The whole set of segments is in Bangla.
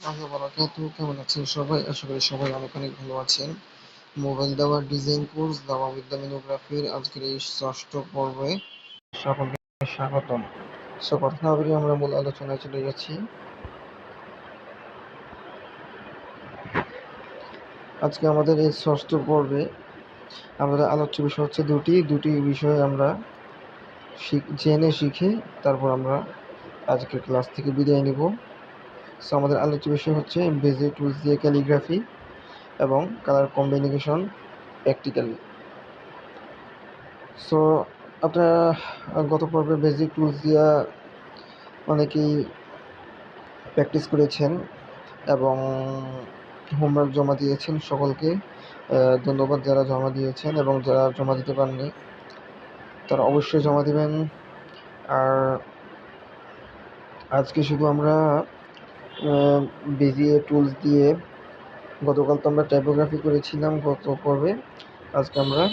কেমন আছেন সবাই? আশা করি সবাই অনেক অনেক ভালো আছেন। মোবাইল দেওয়ার ডিজাইন কোর্স দাওয়া উইথ দ্য মেনোগ্রাফির আজকের এই ষষ্ঠ পর্বে সকলকে স্বাগতম। কথা না বলে আমরা মূল আলোচনায় চলে যাচ্ছি। আজকে আমাদের এই ষষ্ঠ পর্বে আমাদের আলোচ্য বিষয় হচ্ছে দুটি বিষয় আমরা জেনে শিখে তারপর আমরা আজকের ক্লাস থেকে বিদায় নিব। আমাদের আলোচ্য বিষয় হচ্ছে বেজিক টুলস দিয়ে ক্যালিগ্রাফি এবং কালার কম্বিনেশন প্র্যাকটিক্যালি। আপনারা গত পর্বে বেসিক টুলস দিয়া অনেকেই প্র্যাকটিস করেছেন এবং হোমওয়ার্ক জমা দিয়েছেন। সকলকে ধন্যবাদ যারা জমা দিয়েছেন, এবং যারা জমা দিতে পারেননি তারা অবশ্যই জমা দিবেন। আর আজকে শুধু আমরা বেজিয়ে টুলস দিয়ে, গতকাল তো আমরা টাইপোগ্রাফি করেছিলাম গত পর্বে, আজকে আমরা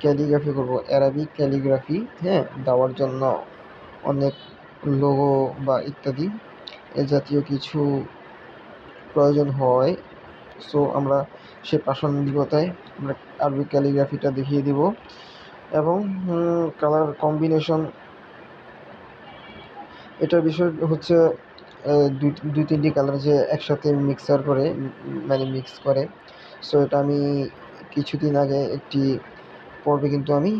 ক্যালিগ্রাফি করব, অ্যারাবিক ক্যালিগ্রাফি। দেওয়ার জন্য অনেক লোগো বা ইত্যাদি এ জাতীয় কিছু প্রয়োজন হয়। আমরা সে প্রাসঙ্গিকতায় আমরা আরবিক ক্যালিগ্রাফিটা দেখিয়ে দিব, এবং কালার কম্বিনেশন এটার বিষয় হচ্ছে দুই তিনটি কালার যে একসাথে মিক্স করে। এটা আমি কিছুদিন আগে একটি পর্বে কিন্তু আমি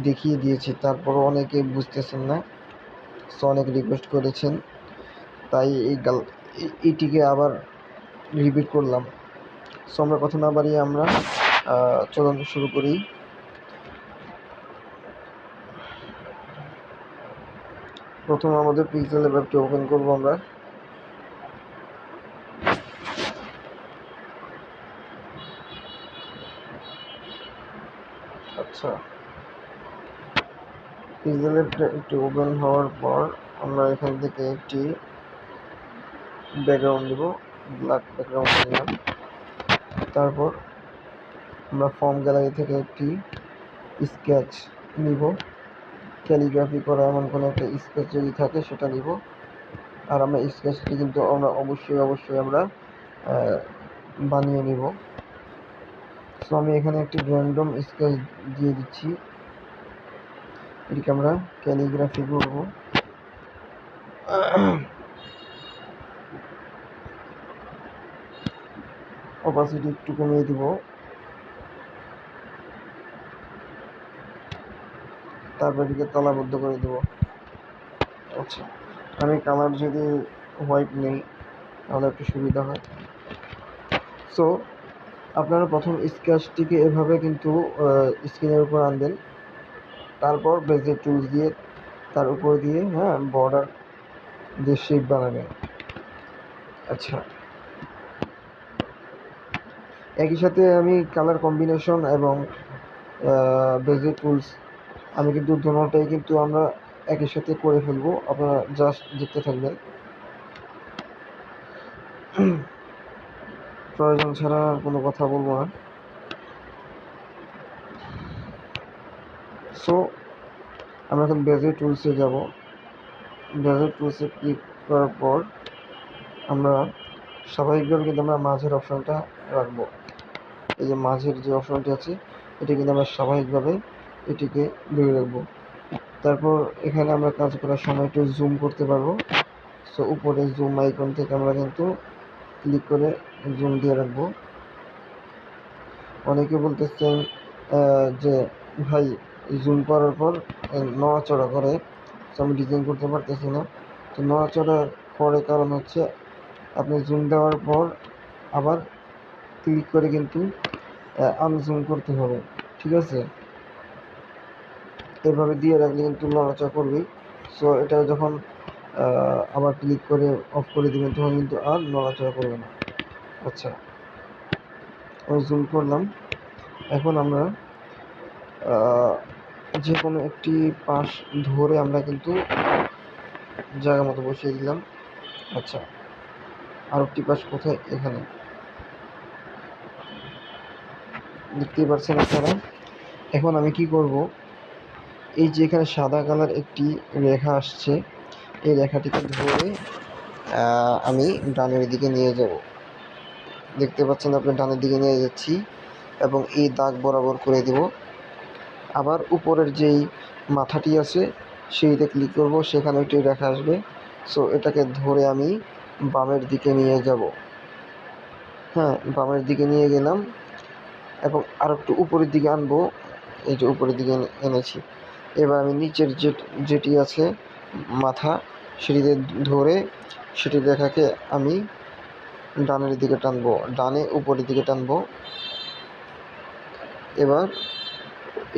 দেখিয়ে দিয়েছি, তারপরও অনেকে বুঝতেছেন না। অনেক রিকোয়েস্ট করেছেন, তাই এইটিকে আবার রিপিট করলাম। আমরা কথা না বাড়িয়ে আমরা চলুন শুরু করি। প্রথমে আমাদের পিক্সেলের অ্যাপটি ওপেন করব আমরা। আচ্ছা, পিক্সেল অ্যাপটা একটু ওপেন হওয়ার পর আমরা এখান থেকে একটি ব্যাকগ্রাউন্ড দিব, ব্ল্যাক ব্যাকগ্রাউন্ড নিলাম। তারপর আমরা ফর্ম গ্যালারি থেকে একটি স্কেচ নিব, ক্যালিগ্রাফি করা এমন কোনো একটা স্কেচ যদি থাকে সেটা নিব। আর আমরা স্কেচটি কিন্তু আমরা অবশ্যই আমরা বানিয়ে নিব। আমি এখানে একটি র্যান্ডম স্কেচ দিয়ে দিচ্ছি, এটিকে আমরা ক্যালিগ্রাফি করব। অপাসিটি একটু কমিয়ে দিব, তারপর এটিকে তলাবদ্ধ করে দেব। আচ্ছা, আমি কালার যদি হোয়াইট নেই তাহলে একটু সুবিধা হয়। আপনারা প্রথম স্কেচটিকে এভাবে কিন্তু স্ক্রিনের উপর আনবেন, তারপর বেজিক টুলস দিয়ে তার উপর দিয়ে বর্ডার দিয়ে শেপ বানাবেন। আচ্ছা, একই সাথে আমি কালার কম্বিনেশন এবং বেজিক টুলস আমি কিন্তু দুটোটাই কিন্তু আমরা একই সাথে করে ফেলবো, আপনারা জাস্ট দেখতে থাকবেন। প্রয়োজন ছাড়া কোনো কথা বলবো না। আমরা এখন বেজিক টুলসে যাব। বেজিক টুলসে ক্লিক করার পর আমরা স্বাভাবিকভাবে কিন্তু আমরা মাঝের অপশনটা রাখবো। এই যে মাঝের যে অপশনটি আছে এটি কিন্তু আমরা স্বাভাবিকভাবে এটিকে ধরে রাখবো। তারপর এখানে আমরা কাজ করার সময় একটু জুম করতে পারবো। উপরে জুম আইকন থেকে আমরা কিন্তু ক্লিক করে জুম দিয়ে রাখবো। অনেকে বলতেছেন যে ভাই জুম করার পর নড়াচড়া করে, আমি ডিজাইন করতে পারতেছি না। তো নড়াচড়া করে কারণ হচ্ছে আপনি জুম দেওয়ার পর আবার ক্লিক করে কিন্তু আনজুম করতে হবে, ঠিক আছে? এভাবে দিয়ে রাখলে কিন্তু নড়াচড়া করবেই। এটা যখন আবার ক্লিক করে অফ করে দেবেন তখন কিন্তু আর নড়াচড়া করবে না। আচ্ছা, আমি জুম করলাম। এখন আমরা যে কোনো একটি পাশ ধরে আমরা কিন্তু জায়গা মতো বসিয়ে দিলাম। আচ্ছা, আর একটি পাশ কোথায়? এখানে দেখতেই পাচ্ছেন আপনারা। এখন আমি কি করব, এই যে এখানে সাদা কালার একটি রেখা আসছে, এই রেখাটিকে ধরে আমি ডানের দিকে নিয়ে যাব। দেখতে পাচ্ছেন আপনি ডানের দিকে নিয়ে যাচ্ছি এবং এই দাগ বরাবর করে দেব। আবার উপরের যেই মাথাটি আছে সেইতে ক্লিক করব, সেখানে একটি রেখা আসবে। সো এটাকে ধরে আমি বামের দিকে নিয়ে যাব। হ্যাঁ, বামের দিকে নিয়ে গেলাম এবং আর একটু উপরের দিকে আনবো। এই যে উপরের দিকে এনেছি। এবার আমি নিচের যেটি আছে মাথা, সেটিতে ধরে সেটি রেখাকে আমি ডানের দিকে টানবো, ডানে উপরের দিকে টানবো। এবার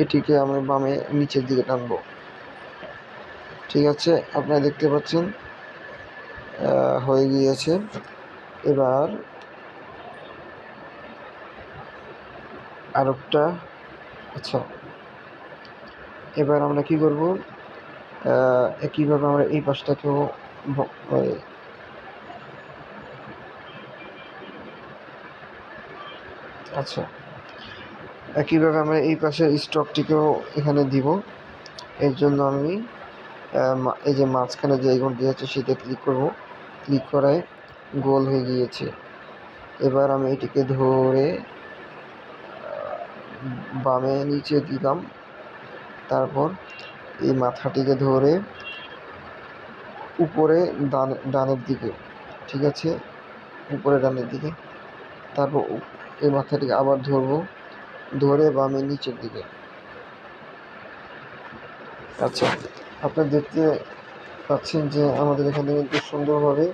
এটিকে আমি বামে নিচের দিকে টানবো। ঠিক আছে, আপনারা দেখতে পাচ্ছেন হয়ে গিয়েছে। এবার আরেকটা, আচ্ছা, এবার আমরা কি করব, একইভাবে আমরা এই পাশটাকেও আচ্ছা, একইভাবে আমরা এই পাশের স্টকটিকেও এখানে দিব। এর জন্য আমি এই যে মাঝখানে যে আইকনটি আছে সেটা ক্লিক করব। ক্লিক করায় গোল হয়ে গিয়েছে। এবার আমি এটিকে ধরে বামে নিচে দিলাম। তারপর এই মাথাটিকে ধরে উপরে ডানের দিকে, ঠিক আছে, উপরে ডানের দিকে। তারপর এই মাথাটিকে আবার ধরবো, ধরে বামে নিচের দিকে। আচ্ছা, আপনারা দেখতে পাচ্ছেন যে আমাদের এখানে কিন্তু সুন্দরভাবে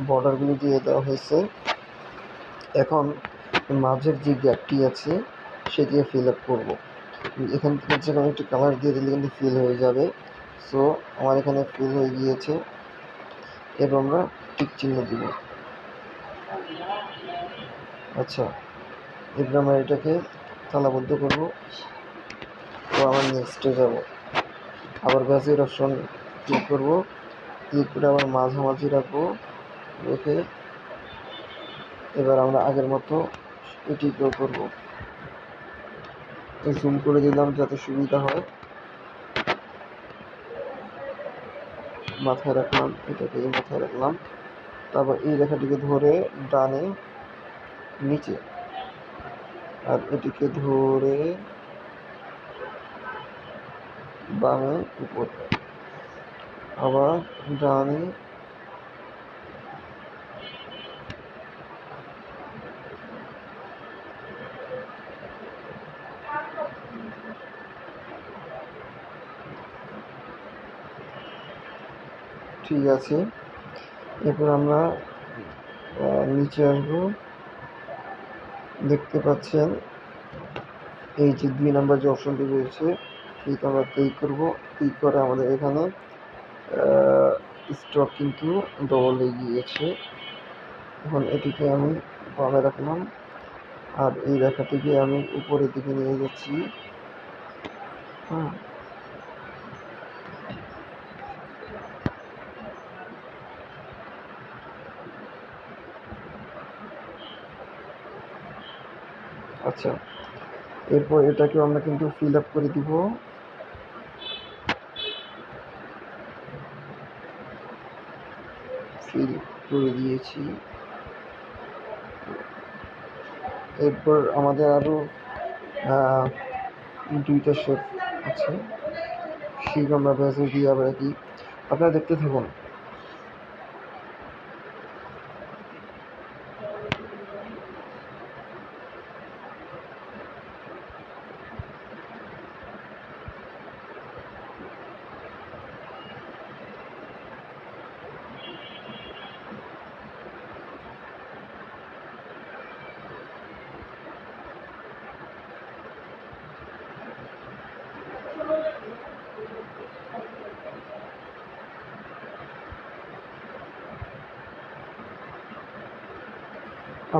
বর্ডারগুলি দিয়ে দেওয়া হয়েছে। এখন মাঝের যে গ্যাপটি আছে সেটি ফিল আপ করবো। এখান থেকে যে কোনো একটি কালার দিয়ে দিলে কিন্তু ফিল হয়ে যাবে। সো আমার এখানে ফিল হয়ে গিয়েছে। এবার আমরা টিক চিহ্ন দিব। আচ্ছা, এবার আমরা এটাকে তালাবদ্ধ করবো। তো আমার নেক্সটে যাব, আবার ব্যাসের অপশন ক্লিক করবো। ক্লিক করে আবার মাঝামাঝি রাখবো, রেখে এবার আমরা আগের মতো এটিকেও করবো। জুম করে দিলাম যাতে সুবিধা হয়। মাথায় রাখলাম, এটাকে মাথায় রাখলাম। তারপর এই রেখাটিকে ধরে ডানে নিচে, আর এটিকে ধরে বামে উপর, আবার ডানে, ঠিক আছে। এরপর আমরা নিচে আসবো। দেখতে পাচ্ছেন এই যে 2 নম্বর যে অপশনটি রয়েছে সেটা আমরা ক্লিক করবো। ক্লিক করে আমাদের এখানে স্টক কিন্তু ডবল হয়ে গিয়েছে। এখন এটিকে আমি বামে রাখলাম, আর এই রেখাটিকে আমি উপরের দিকে নিয়ে যাচ্ছি। হ্যাঁ, আচ্ছা, এরপর এটাকে আমরা কিন্তু ফিল আপ করে দিব। ফিল করে দিয়েছি। এরপর আমাদের আরও 2টা শেপ আছে, সেগুলো আমরা ব্যাসে দিয়ে আবার একই, আপনারা দেখতে থাকুন।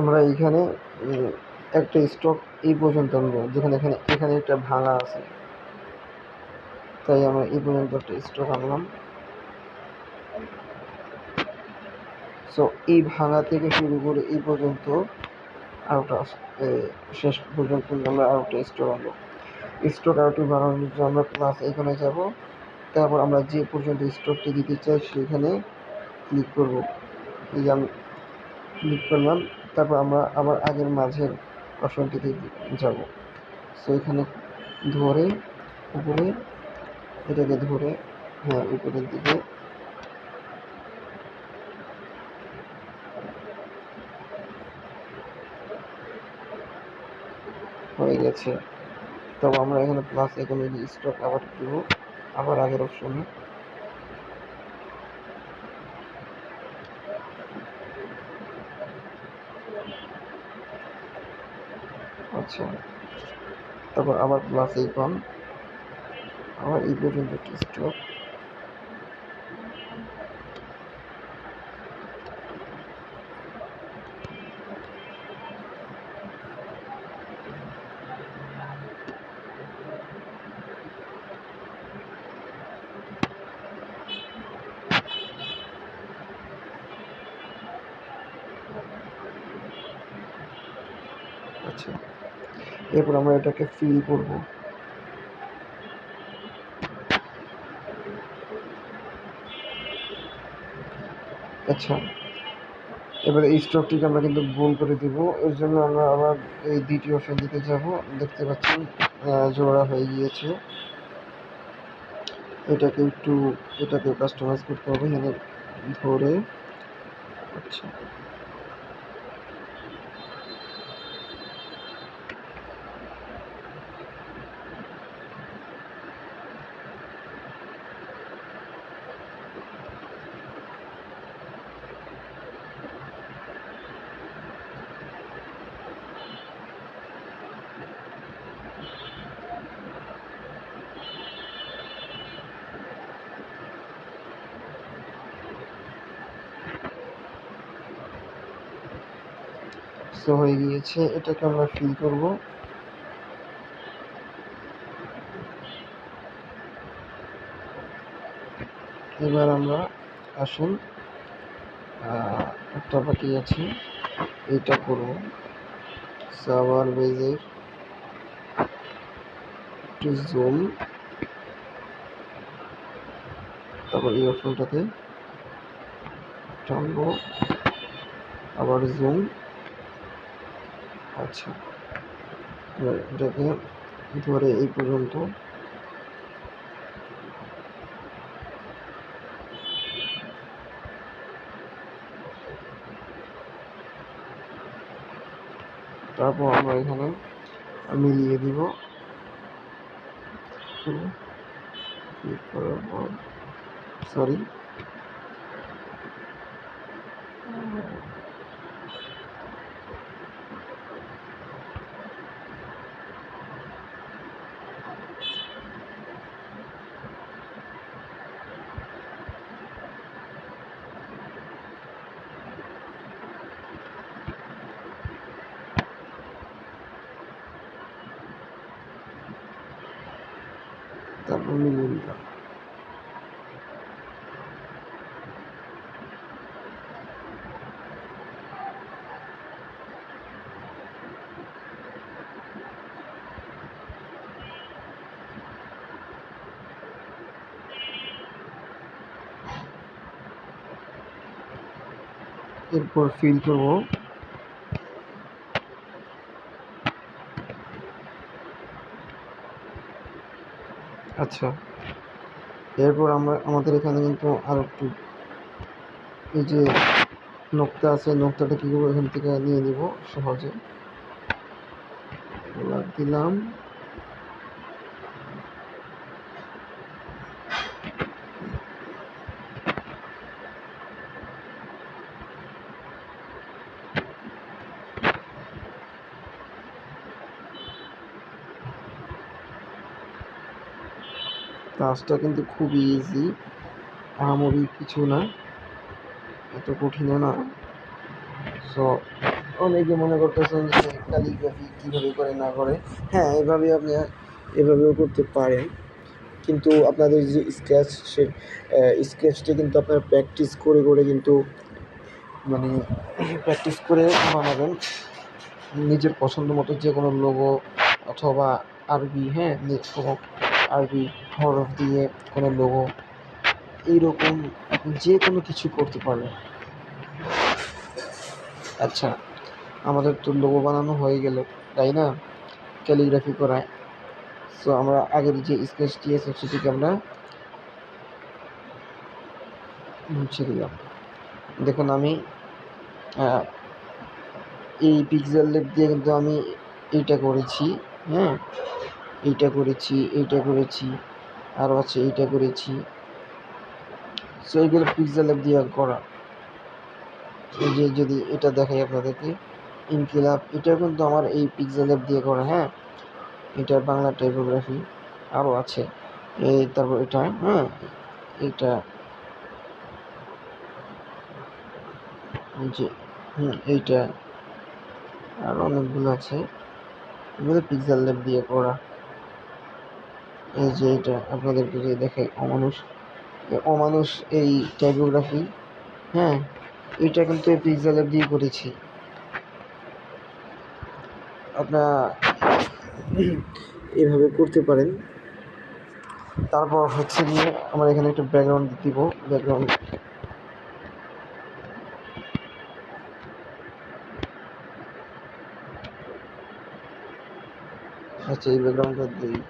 আমরা এইখানে একটা স্টক এই পর্যন্ত আনবো, যেখানে এখানে এখানে একটা ভাঙা আছে, তাই আমরা এই পর্যন্ত একটা স্টক আনলাম। সো এই ভাঙা থেকে শুরু করে এই পর্যন্ত আরেকটা শেষ পর্যন্ত আমরা আরেকটা স্টক আনবো। স্টক আরেকটি বানানোর জন্য আমরা প্লাস এখানে যাব। তারপর আমরা যে পর্যন্ত স্টকটি দিতে চাই সেখানে ক্লিক করব। এই যে আমি ক্লিক করলাম, তারপর আমরা আবার আগের মাঝের অপশনটিতে যাব। সো এখানে ধরে উপরে, এটাকে ধরে হ্যাঁ উপরের দিকে হয়ে গেছে। তবে আমরা এখানে প্লাস এখানে স্টক আবার দেবো, আবার আগের অপশনে। আচ্ছা, তারপর আবার প্লাস এই পান, আবার এই পর্যন্ত একটি স্টক। আচ্ছা, এরপর আমরা এটাকে ফিল করব। আচ্ছা, এবারে এই স্টকটিকে আমরা কিন্তু গোল করে দিব। এর জন্য আমরা আবার এই দ্বিতীয় অপশন দিতে যাব। দেখতে পাচ্ছেন জোড়া হয়ে গিয়েছে। এটাকে কাস্টমাইজ করতে হবে এখানে ধরে। আচ্ছা, সো হয়ে গিয়েছে। এটাকে আমরা ফিল করব। এবার আমরা আসুন একটা বাকি আছে, এটা করব। সাভার বেজের একটু জুম, তারপর এই অপশনটাতে টানবো, আবার জুম। আচ্ছা, এটাকে ধরে এই পর্যন্ত। তারপর আমরা এখানে মিলিয়ে দিব। ক্লিক করার পর সরি, তারপর মিলিয়ে দিলাম। এরপর ফিল করব। আচ্ছা, এরপর আমাদের এখানে কিন্তু আর একটু এই যে নোক্তা আছে, নোক্তাটা কি করবো এখান থেকে নিয়ে নিব সহজে। দিলাম, কাজটা কিন্তু খুবই ইজি, আহামরি কিছু না, এত কঠিনও না। সো অনেকে মনে করতেছেন যে ক্যালিগ্রাফি কীভাবে করে না করে, হ্যাঁ এভাবেও করতে পারেন, কিন্তু আপনাদের যে স্কেচটা কিন্তু আপনারা প্র্যাকটিস করে করে কিন্তু মানে প্র্যাকটিস করে বানাবেন নিজের পছন্দ মতো যে কোনো লোগো অথবা আরবি, হ্যাঁ কোনো আরবি হরফ দিয়ে কোনো লোগো এইরকম আপনি যে কোনো কিছু করতে পারবেন। আচ্ছা, আমাদের তো লোগো বানানো হয়ে গেল, তাই না? ক্যালিগ্রাফি করায়। সো আমরা আগের যে স্কেচটি আছে সেটিকে আমরা মুছে দিলাম। দেখুন আমি এই পিক্সেল লেপ দিয়ে কিন্তু আমি এইটা করেছি, হ্যাঁ, এইটা করেছি, আরও আছে এইটা করেছি। সো এইগুলো পিক্সেল লেপ দিয়ে করা। এই যে যদি এটা দেখাই আপনাদেরকে, ইনকিলাব, এটাও কিন্তু আমার এই পিক্সেল লেপ দিয়ে করা, হ্যাঁ। এটা বাংলা টাইপোগ্রাফি, আরও আছে এই, তারপর এটা, হ্যাঁ, এইটা, যে এইটা, আরও অনেকগুলো আছে, এগুলো পিক্সেল ল্যাব দিয়ে করা। এই যে এটা আপনাদেরকে যে দেখাই, অমানুষ এই টাইপোগ্রাফি, হ্যাঁ, এটা কিন্তু এই পিক্সেল ল্যাব দিয়ে করেছি। আপনারা এভাবে করতে পারেন। তারপর হচ্ছে গিয়ে আমরা এখানে একটা ব্যাকগ্রাউন্ড দিব, ব্যাকগ্রাউন্ড, আচ্ছা এই ব্যাকগ্রাউন্ডটা দিই।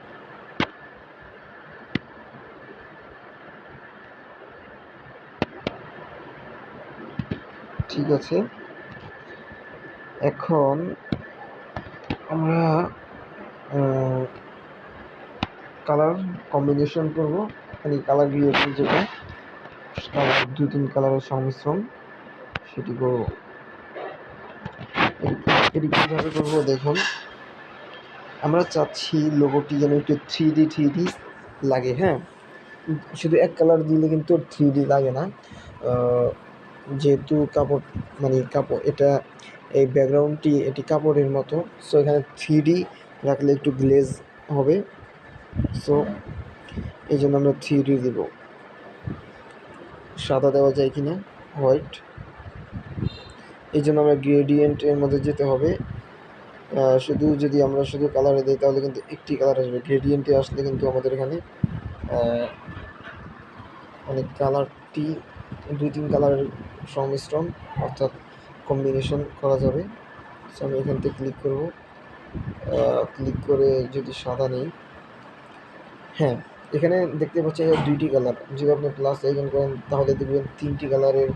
ঠিক আছে, এখন আমরা কালার কম্বিনেশন করব, মানে কালার গ্রেডিয়েন্ট, যেটা কালার 2-3 কালারের সংমিশ্রণ, সেটি করব। এটি কীভাবে করবো দেখুন, আমরা চাচ্ছি লোগোটি যেন একটু থ্রি ডি লাগে, হ্যাঁ। শুধু এক কালার দিলে কিন্তু 3D লাগে না, যেহেতু কাপড়, মানে কাপড়, এটা এই ব্যাকগ্রাউন্ডটি এটি কাপড়ের মতো, সো এখানে 3D রাখলে একটু গ্লেজ হবে। সো এই জন্য আমরা 3D দেব। সাদা দেওয়া যায় কি না, হোয়াইট, এই জন্য আমরা গ্রেডিয়েন্টের মধ্যে যেতে হবে। শুধু যদি আমরা শুধু কালারে দিই তাহলে কিন্তু একটি কালার আসবে, গ্রেডিয়েন্টে আসলে কিন্তু আমাদের এখানে মানে কালারটি 2-3 কালারের সংমিশ্রণ, অর্থাৎ কম্বিনেশন করা যাবে। সো আমি এখান থেকে ক্লিক করব, ক্লিক করে যদি সাদা নেই, হ্যাঁ, এখানে দেখতে পাচ্ছি 2টি কালার। যদি আপনি প্লাস আইকন করেন তাহলে দেখবেন 3টি কালারের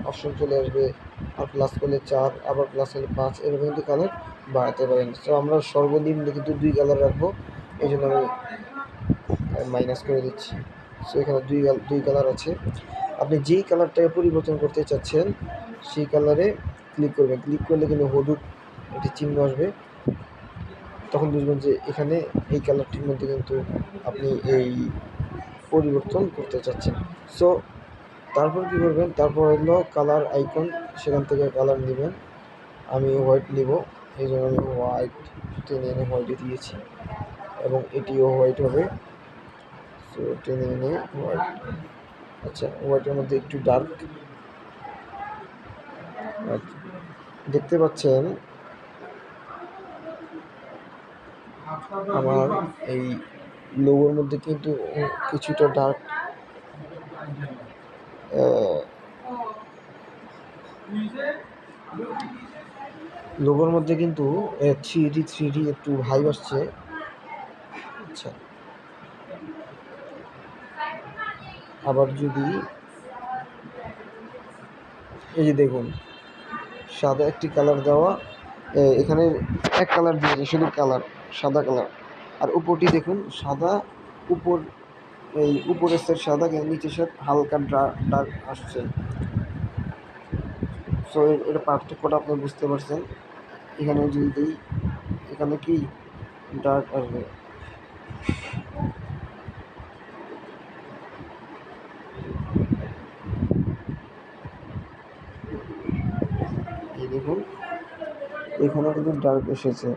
অপশন চলে আসবে, আর প্লাস করলে 4, আবার প্লাস করলে 5, এরকম কিন্তু কালার বাড়াতে পারেন। সো আমরা সর্বনিম্ন কিন্তু 2 কালার রাখবো, এই জন্য আমি মাইনাস করে দিচ্ছি। সো এখানে দুই কালার আছে। আপনি যেই কালারটাকে পরিবর্তন করতে চাচ্ছেন সেই কালারে ক্লিক করবেন, ক্লিক করলে কিন্তু হলুদ একটি চিহ্ন আসবে, তখন বুঝবেন যে এখানে এই কালারটির মধ্যে কিন্তু আপনি এই পরিবর্তন করতে চাচ্ছেন। সো তারপর কী করবেন, তারপর হলো কালার আইকন, সেখান থেকে কালার নেবেন। আমি হোয়াইট নিব, এই জন্য আমি হোয়াইট টেনে এনে হোয়াইটে দিয়েছি, এবং এটিও হোয়াইট হবে। সো টেনে এনে হোয়াইট, আচ্ছা হোয়াইটের মধ্যে একটু ডার্ক, দেখতে পাচ্ছেন আমার এই লোগোর মধ্যে কিন্তু কিছুটা ডার্ক, লোগোর মধ্যে কিন্তু 3D একটু হাই আসছে। আচ্ছা, আবার যদি এই যে দেখুন সাদা একটি কালার দেওয়া, এখানে এক কালার দিয়েছে, শুধু কালার সাদা কালার, আর উপরটি দেখুন সাদা, উপর এই উপরের সেট সাদা, নিচের সেট হালকা ডার্ক আসছে। সো এটা পার্থক্যটা আপনি বুঝতে পারছেন। এখানে যদি দিই, এখানে কি ডার্ক আসবে, এই দেখুন এখানে কিন্তু ডার্ক এসেছে।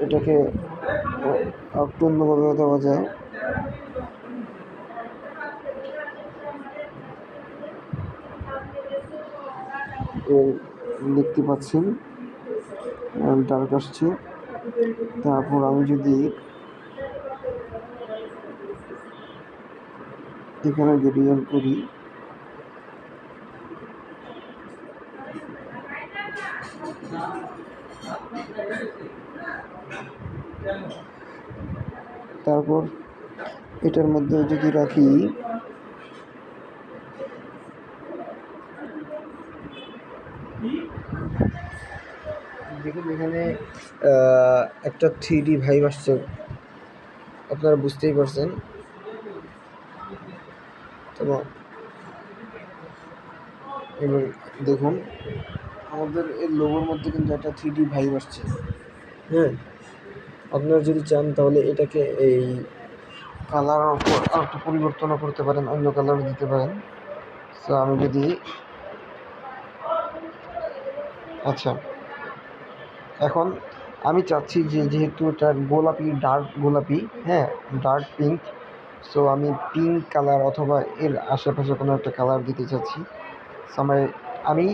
এটাকে একটু অন্যভাবে দেওয়া যায়, দেখতে পাচ্ছেন ডার্ক আসছে। তারপর আমি যদি এখানে গ্রেডিয়েন্ট করি। তারপর এটার মধ্যে যদি রাখি, দেখুন এখানে একটা 3D ভাইব আসছে, আপনারা বুঝতেই পারছেন। এবার দেখুন আমাদের এই লোগোর মধ্যে কিন্তু একটা 3D ভাইব আসছে। হ্যাঁ, আপনারা যদি চান তাহলে এটাকে এই কালার একটু পরিবর্তনও করতে পারেন, অন্য কালার দিতে পারেন। তো আমি যদি আচ্ছা, এখন আমি চাচ্ছি যে যেহেতু এটা গোলাপি, ডার্ক গোলাপি, হ্যাঁ ডার্ক পিঙ্ক, সো আমি পিঙ্ক কালার অথবা এর আশেপাশে কোনো একটা কালার দিতে চাচ্ছি। সো আমি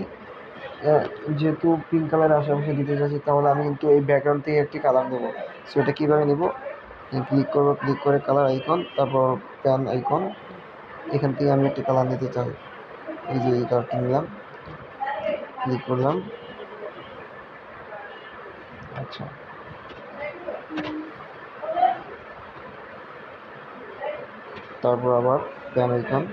যেহেতু পিঙ্ক কালারের আশেপাশে দিতে চাচ্ছি, তাহলে আমি কিন্তু এই ব্যাকগ্রাউন্ড থেকে একটি কালার নেব। সো এটা কীভাবে নেব, ক্লিক করব, ক্লিক করে কালার আইকন, তারপর প্যান আইকন, এখান থেকে আমি একটি কালার নিতে চাই। এই যে এই কালারটি নিলাম, ক্লিক করলাম। আচ্ছা, তারপর আবার প্যান আইকন,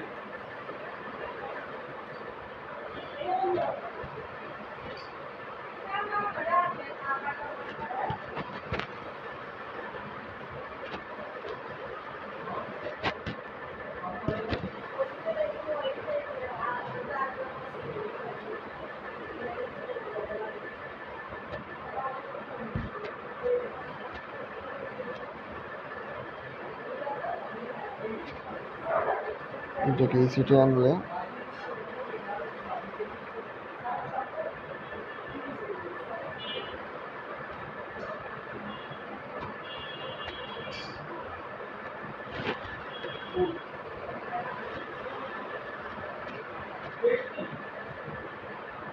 এটাকে সিটে আনলে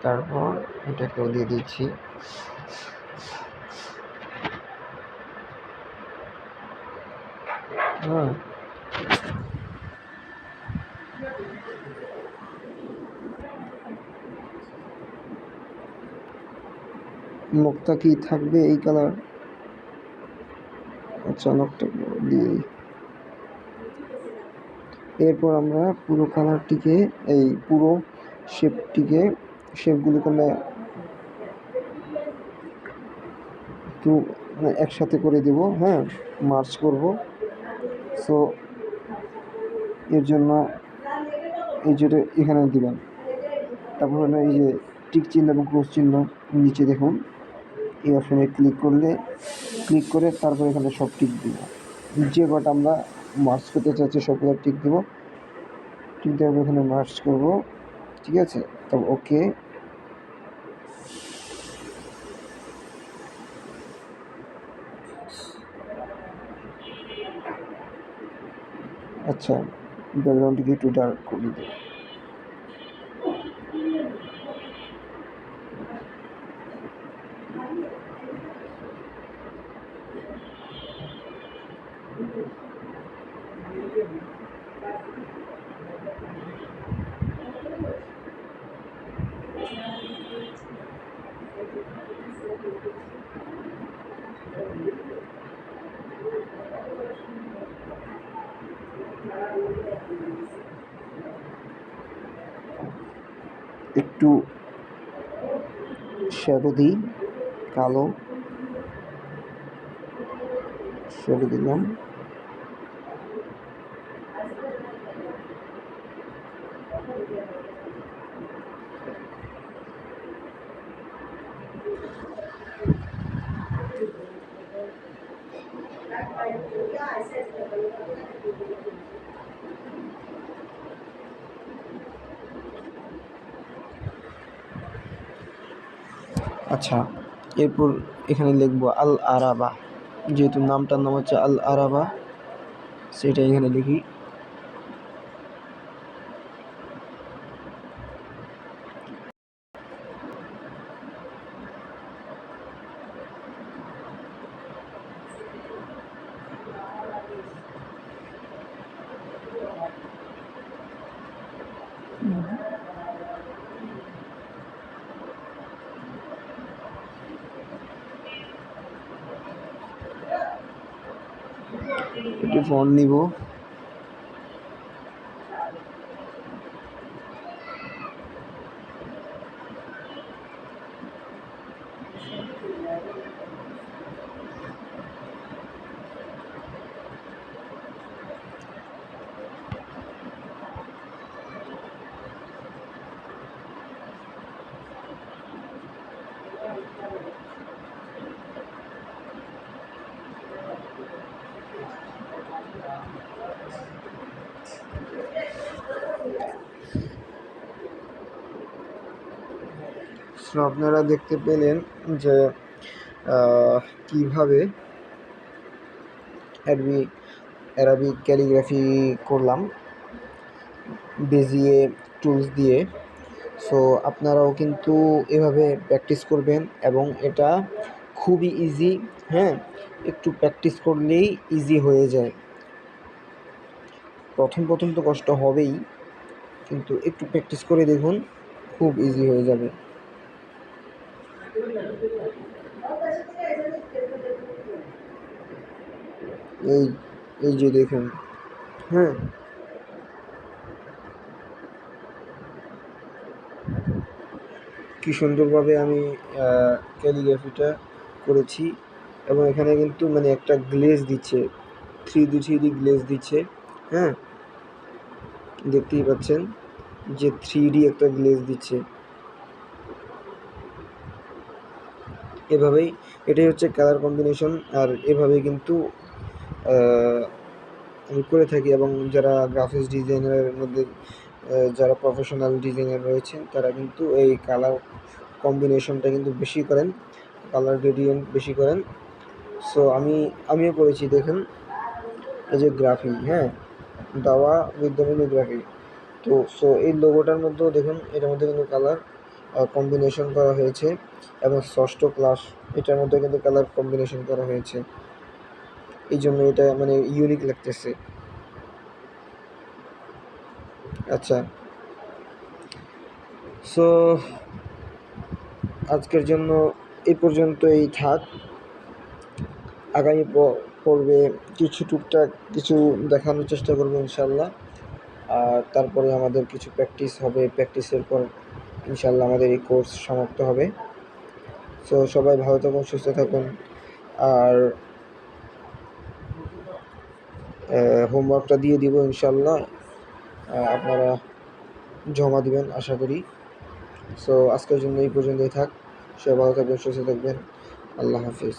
তারপর এটাকেও দিয়ে দিচ্ছি। নকটা কি থাকবে এই কালার? আচ্ছা, নকটা দিয়ে এরপর আমরা পুরো কালারটিকে, এই পুরো শেপগুলোকে একটু একসাথে করে দেব, হ্যাঁ মার্চ করব। সো এর জন্য এই যেটা এখানে দিলাম, তারপর হলো এই যে টিক চিহ্ন এবং ক্রস চিহ্ন নিচে দেখুন, এই অপশানে ক্লিক করে তারপর এখানে সব টিক দিব। যে কটা আমরা মার্চ করতে চাচ্ছি সবগুলো টিক দেবো, টিক দেওয়ার এখানে মার্চ করব, ঠিক আছে। তবে ওকে, আচ্ছা ব্যাকগ্রাউন্ডটিকে একটু ডার্ক করে দেব। একটু শ্যাডো দিই, কালো শ্যাডো দিলাম। আচ্ছা, এরপর এখানে লিখব আল আরাবা, যেহেতু নামটার নাম হচ্ছে আল আরাবা, সেটা এখানে লিখি। একটি ফন্ট নিব। সো আপনারা দেখতে পেলেন যে কিভাবে অ্যারাবিক ক্যালিগ্রাফি করলাম বেজিয়ে টুলস দিয়ে। সো আপনারাও কিন্তু এভাবে প্র্যাকটিস করবেন এবং এটা খুবই ইজি। হ্যাঁ, একটু প্র্যাকটিস করলেই ইজি হয়ে যায়। প্রথম তো কষ্ট হবেই, কিন্তু একটু প্র্যাকটিস করে দেখুন, খুব ইজি হয়ে যাবে। এই এই যে দেখুন, হ্যাঁ, কি সুন্দরভাবে আমি ক্যালিগ্রাফিটা করেছি। এবং এখানে কিন্তু মানে একটা গ্লেজ দিচ্ছে, থ্রি ডি গ্লেজ দিচ্ছে। হ্যাঁ, দেখতেই পাচ্ছেন যে থ্রি একটা গ্লেজ দিচ্ছে। এভাবেই, এটাই হচ্ছে কালার কম্বিনেশন। আর এভাবেই কিন্তু আমি করে থাকি। এবং যারা গ্রাফিক্স ডিজাইনারের মধ্যে যারা প্রফেশনাল ডিজাইনার রয়েছেন, তারা কিন্তু এই কালার কম্বিনেশনটা কিন্তু বেশি করেন, কালার গ্রেডিয়েন্ট বেশি করেন। সো আমিও করেছি। দেখেন, এই যে গ্রাফি, হ্যাঁ, দাওয়া উইথ দ্য মেনু গ্রাফি। তো সো এই লোগোটার মধ্যেও দেখুন, এটার মধ্যে কিন্তু কালার কম্বিনেশন করা হয়েছে। এবং ষষ্ঠ ক্লাস, এটার মধ্যে কিন্তু কালার কম্বিনেশন করা হয়েছে। এই জন্য এটা মানে ইউনিক লাগতেছে। আচ্ছা, সো আজকের জন্য এই পর্যন্তই থাক। আগামী পর্বে কিছু টুকটাক কিছু দেখানোর চেষ্টা করবো ইনশাল্লাহ। আর তারপরে আমাদের কিছু প্র্যাকটিস হবে, প্র্যাকটিসের পর ইনশাল্লাহ আমাদের এই কোর্স সমাপ্ত হবে। সো সবাই ভালো থাকুন, সুস্থ থাকুন। আর হোমওয়ার্কটা দিয়ে দিব ইনশাল্লাহ, আপনারা জমা দিবেন আশা করি। সো আজকের জন্য এই পর্যন্তই থাক। সবাই ভালো থাকবেন, সুস্থ থাকবেন। আল্লাহ হাফিজ।